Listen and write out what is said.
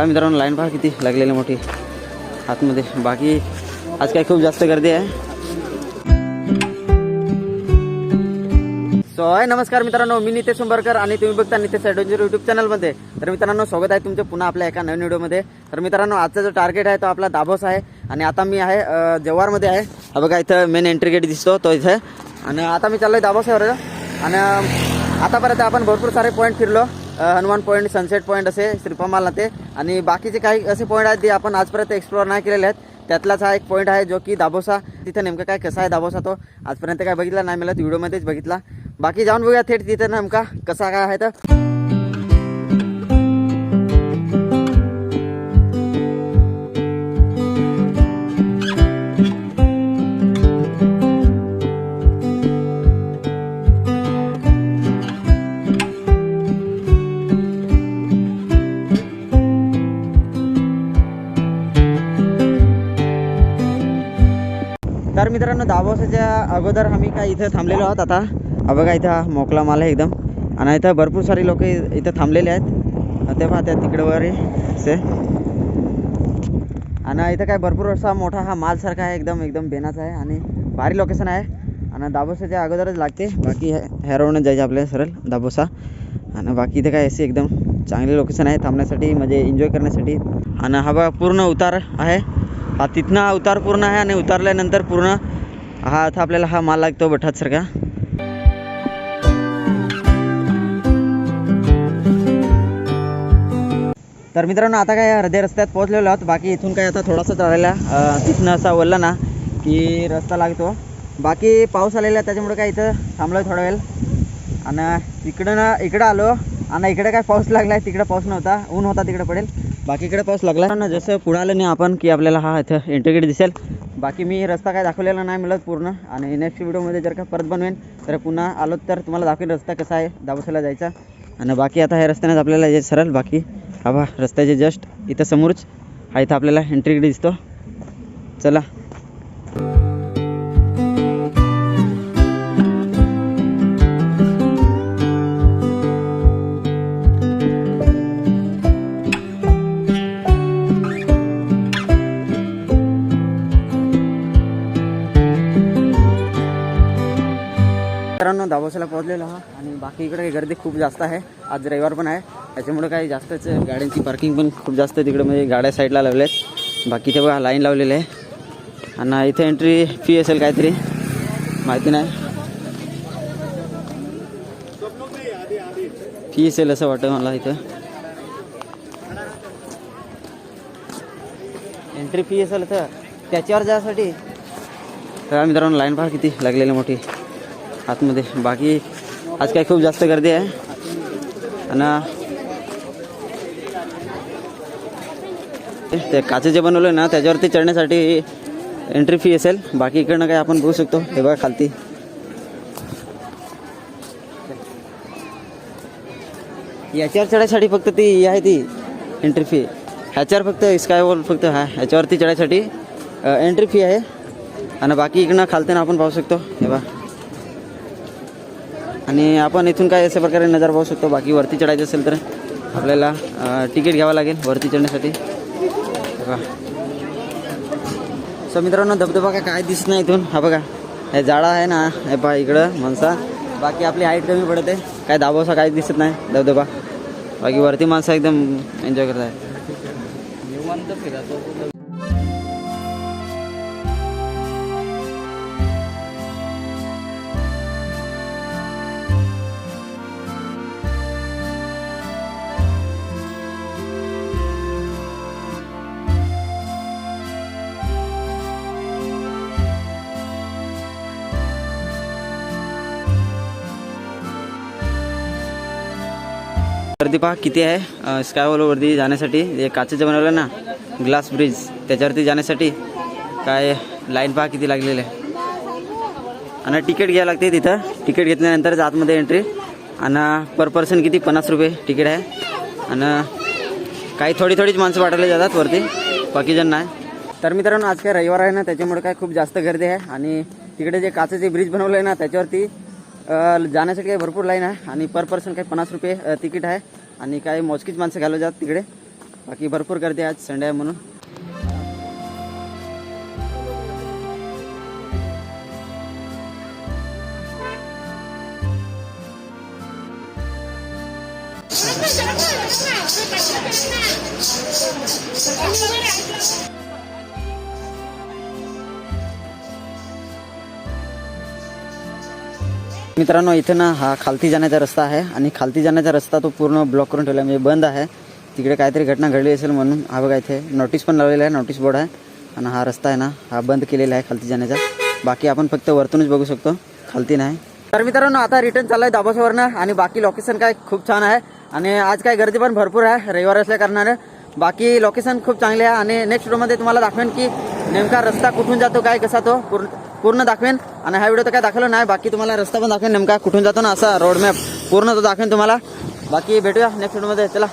मित्रांनो लाईन पहा किती लागलेली मोठी आतमध्ये. बाकी आज काय खूप जास्त गर्दी आहे. सो हाय नमस्कार मित्रांनो, मी नितेश उंबरकर आणि तुम्ही बघता नितेश ॲडव्हेंचर यूट्यूब चॅनलमध्ये. तर मित्रांनो स्वागत आहे तुमचे पुन्हा आपल्या एका नवीन व्हिडिओमध्ये. तर मित्रांनो आजचा जो टार्गेट आहे तो आपला दाभोसा आहे आणि आता मी आहे जव्हारमध्ये आहे. हा बघा इथं मेन एंट्री गेट दिसतो तो इथे. आणि आता मी चाललोय दाभोसावर. आणि आतापर्यंत आपण भरपूर सारे पॉईंट फिरलो. हनुमान पॉईंट, सनसेट पॉईंट असे श्रीपामाला ते आणि बाकीचे काही असे पॉईंट आहेत जे आपण आजपर्यंत एक्सप्लोअर नाही केलेले आहेत. त्यातलाच हा एक पॉईंट आहे जो की दाभोसा. तिथं नेमकं काय कसं आहे दाभोसा तो आजपर्यंत काय बघितला नाही, मला व्हिडिओमध्येच बघितला. बाकी जाऊन बघूया थेट तिथं नेमका कसा काय आहे. तर मित्रांनो दाभोसाच्या अगोदर आम्ही काय इथं थांबलेलो आहोत. आता बघा इथं मोकळा माल आहे एकदम आणि इथं भरपूर सारे लोक इथं थांबलेले आहेत. ते पाहतात तिकडे वर असे. आणि इथं काय भरपूर असा मोठा हा मालसारखा आहे, एकदम एकदम बेनाचा आहे आणि भारी लोकेशन आहे. आणि दाभोसाच्या अगोदरच लागते. बाकी ह्या रोडनं जायचं आपल्याला सरळ दाभोसा. आणि बाकी इथं काय असे एकदम चांगली लोकेशन आहे थांबण्यासाठी, म्हणजे एन्जॉय करण्यासाठी. आणि हा बघा पूर्ण उतार आहे. हा तिथनं उतार पूर्ण आहे आणि उतारल्यानंतर पूर्ण हा आता आपल्याला हा माल लागतो बठातसारखा. तर मित्रांनो आता काय अर्ध्या रस्त्यात पोहोचलेलो आहोत. बाकी इथून काय आता थोडासा राहिला. तिथनं असा वळला ना की रस्ता लागतो. बाकी पाऊस आलेला त्याच्यामुळे काय इथं थांबलो थोडा वेळ. आणि इकडं आलो आणि इकडे काय पाऊस लागला, तिकडे पाऊस नव्हता, ऊन होता तिकडे पडेल. बाकी इकडे पाऊस लागला ना. जसं पुढे आलं नाही आपण की आपल्याला हा इथं एंट्री गेट दिसेल. बाकी मी रस्ता काय दाखवलेला नाही मिळत पूर्ण. आणि नेक्स्ट व्हिडिओमध्ये जर का परत बनवेन तर पुन्हा आलो तर तुम्हाला दाखवेन रस्ता कसा आहे दाभोसाला जायचा. आणि बाकी आता ह्या रस्त्यानेच आपल्याला जायचं सरळ. बाकी हा बा रस्त्याचे जस्ट इथं समोरच हा इथं आपल्याला एंट्री गेट दिसतो. चला मित्रांनो दाभोसाला पोहोचलेलो हा. आणि बाकी इकडे गर्दी खूप जास्त आहे. आज रविवार पण आहे त्याच्यामुळे काही जास्तच गाड्यांची पार्किंग पण खूप जास्त तिकडे, म्हणजे गाड्या साईडला लावल्या आहेत. बाकी ते बघा लाईन लावलेली आहे. आणि इथे एंट्री फी असेल काहीतरी, माहिती नाही, फी असेल असं वाटतं मला. इथं एंट्री फी असेल तर त्याच्यावर जायसाठी. तर मित्रांनो लाईन पहा किती लागलेली मोठी आतमध्ये. बाकी आज काय खूप जास्त गर्दी आहे. आणि ते काचेचे बनवलं ना त्याच्यावरती चढण्यासाठी एंट्री फी असेल. बाकी इकडनं काय आपण बघू शकतो. हे बघा खालती याच्यावर चढायसाठी फक्त ती आहे ती एंट्री फी. ह्याच्यावर फक्त स्कायवॉल फक्त ह्याच्यावरती चढायसाठी एंट्री फी आहे. आणि बाकी इकडनं खालताना आपण पाहू शकतो. हे बघा. आणि आपण इथून काय अशा प्रकारे नजारा पाहू शकतो. बाकी वरती चढायचं असेल तर आपल्याला तिकीट घ्यावं लागेल वरती चढण्यासाठी. बघा सो मित्रांनो धबधबा काय दिसत नाही इथून. हा बघा हे झाडं आहे ना, हे पहा इकडं माणसा. बाकी आपली हाईट कमी पडते, काय दाभोसा काहीच दिसत नाही धबधबा. बाकी वरती माणसं एकदम एन्जॉय करत आहेत. गर्दी पहा किती आहे स्कायवॉलवरती जाण्यासाठी. हे काचेचं बनवलं ना ग्लास ब्रिज, त्याच्यावरती जाण्यासाठी काय लाईन पहा किती लागलेली आहे. आणि तिकीट घ्यायला लागते तिथं. तिकीट घेतल्यानंतरच आतमध्ये एंट्री. आणि पर पर्सन किती 50 रुपये तिकीट आहे. आणि काही थोडीच माणसं पाठवली जातात वरती, बाकी जण नाही. तर मित्रांनो आज काय रविवार आहे ना त्याच्यामुळे काय खूप जास्त गर्दी आहे. आणि तिकडे जे काचेचे ब्रिज बनवलं आहे ना त्याच्यावरती जाण्यासाठी काही भरपूर लाईन आहे आणि पर पर्सन काही 50 रुपये तिकीट आहे आणि काही मोजकीच माणसं घालवली जातात तिकडे. बाकी भरपूर गर्दी आहे, आज संडे आहे म्हणून. मित्रांनो इथे ना हा खालती जाण्याचा रस्ता आहे आणि खालती जाण्याचा रस्ता तो पूर्ण ब्लॉक करून ठेवला म्हणजे बंद आहे. तिकडे काहीतरी घटना घडली असेल म्हणून. हा बघा इथे नोटीस पण लावलेला आहे, नोटीस बोर्ड आहे आणि हा रस्ता आहे ना हा बंद केलेला आहे खालती जाण्याचा. बाकी आपण फक्त वरतूनच बघू शकतो, खालती नाही. तर मित्रांनो आता रिटर्न चाललाय दाबोसवरनं आणि बाकी लोकेशन काय खूप छान आहे आणि आज काय गर्दी पण भरपूर आहे रविवार असल्या कारणाने. बाकी लोकेशन खूप चांगले आहे आणि नेक्स्ट व्हिडिओमध्ये तुम्हाला दाखवेन की नेमका रस्ता कुठून जातो काय कसा तो पूर्ण दाखवेन. आणि हा व्हिडिओ तर काय दाखवलं नाही, बाकी तुम्हाला रस्ता पण दाखवेन नेमका कुठून जातो ना असा रोड मॅप पूर्ण तो दाखवेन तुम्हाला. बाकी भेटूया नेक्स्ट व्हिडिओमध्ये. चला.